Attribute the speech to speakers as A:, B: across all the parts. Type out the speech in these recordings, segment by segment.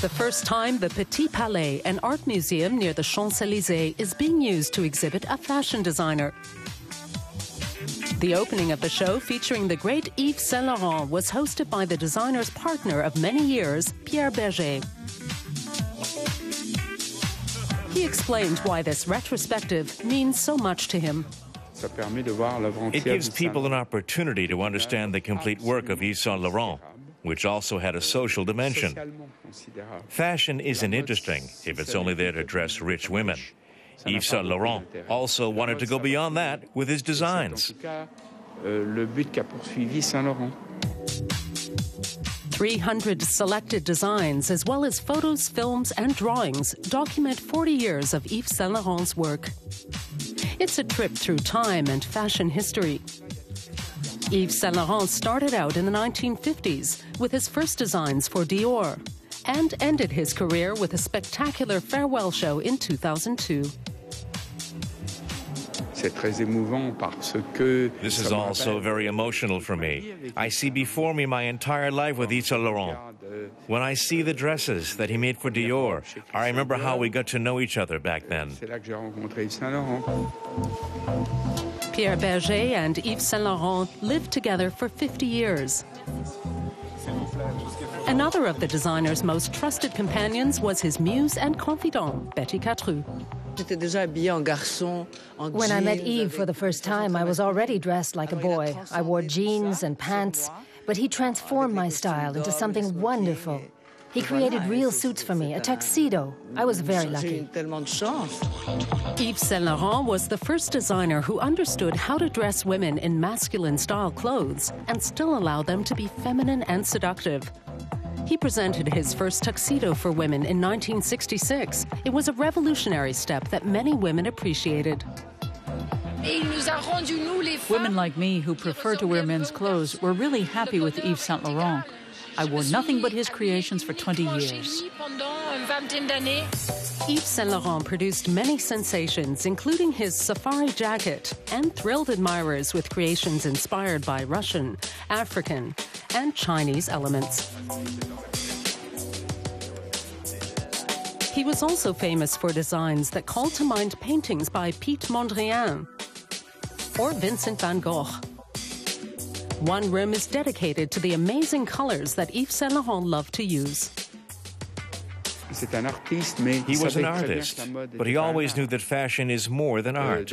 A: the first time the Petit Palais, an art museum near the Champs-Élysées, is being used to exhibit a fashion designer. The opening of the show, featuring the great Yves Saint Laurent, was hosted by the designer's partner of many years, Pierre Berger. He explained why this retrospective means so much to him.
B: It gives people an opportunity to understand the complete work of Yves Saint Laurent, which also had a social dimension. Fashion isn't interesting if it's only there to dress rich women. Yves Saint Laurent also wanted to go beyond that with his designs.
A: 300 selected designs, as well as photos, films, and drawings, document 40 years of Yves Saint Laurent's work. It's a trip through time and fashion history. Yves Saint Laurent started out in the 1950s with his first designs for Dior and ended his career with a spectacular farewell show in 2002.
B: This is also very emotional for me. I see before me my entire life with Yves Saint Laurent. When I see the dresses that he made for Dior, I remember how we got to know each other back then.
A: Pierre Berger and Yves Saint Laurent lived together for 50 years. Another of the designer's most trusted companions was his muse and confidant, Betty Catrou.
C: When I met Yves for the first time, I was already dressed like a boy. I wore jeans and pants, but he transformed my style into something wonderful. He created real suits for me, a tuxedo. I was very lucky.
A: Yves Saint Laurent was the first designer who understood how to dress women in masculine-style clothes and still allow them to be feminine and seductive. He presented his first tuxedo for women in 1966. It was a revolutionary step that many women appreciated.
D: Women like me who prefer to wear men's clothes were really happy with Yves Saint Laurent. I wore nothing but his creations for 20 years.
A: Yves Saint Laurent produced many sensations, including his safari jacket, and thrilled admirers with creations inspired by Russian, African, and Chinese elements. He was also famous for designs that called to mind paintings by Piet Mondrian or Vincent van Gogh. One room is dedicated to the amazing colors that Yves Saint Laurent loved to use.
B: He was an artist, but he always knew that fashion is more than art.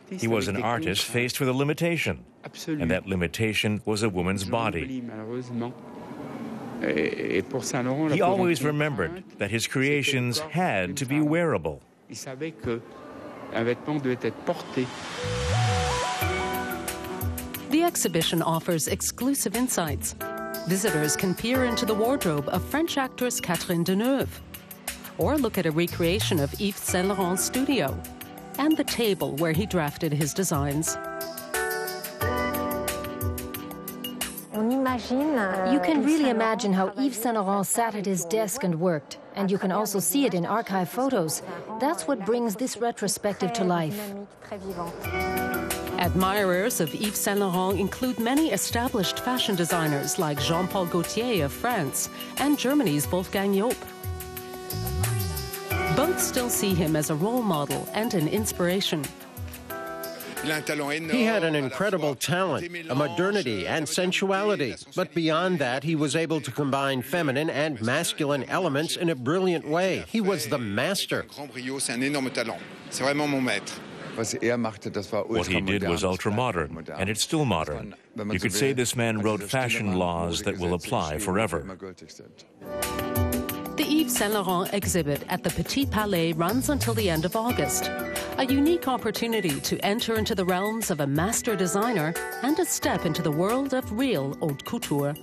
B: He was an artist faced with a limitation, and that limitation was a woman's body. He always remembered that his creations had to be wearable.
A: The exhibition offers exclusive insights. Visitors can peer into the wardrobe of French actress Catherine Deneuve, or look at a recreation of Yves Saint Laurent's studio and the table where he drafted his designs.
C: You can really imagine how Yves Saint Laurent sat at his desk and worked, and you can also see it in archive photos. That's what brings this retrospective to life.
A: Admirers of Yves Saint Laurent include many established fashion designers like Jean-Paul Gaultier of France and Germany's Wolfgang Joop. Both still see him as a role model and an inspiration.
E: He had an incredible talent, a modernity and sensuality. But beyond that, he was able to combine feminine and masculine elements in a brilliant way. He was the master.
B: What he did was ultra-modern, and it's still modern. You could say this man wrote fashion laws that will apply forever.
A: The Yves Saint Laurent exhibit at the Petit Palais runs until the end of August. A unique opportunity to enter into the realms of a master designer and a step into the world of real haute couture.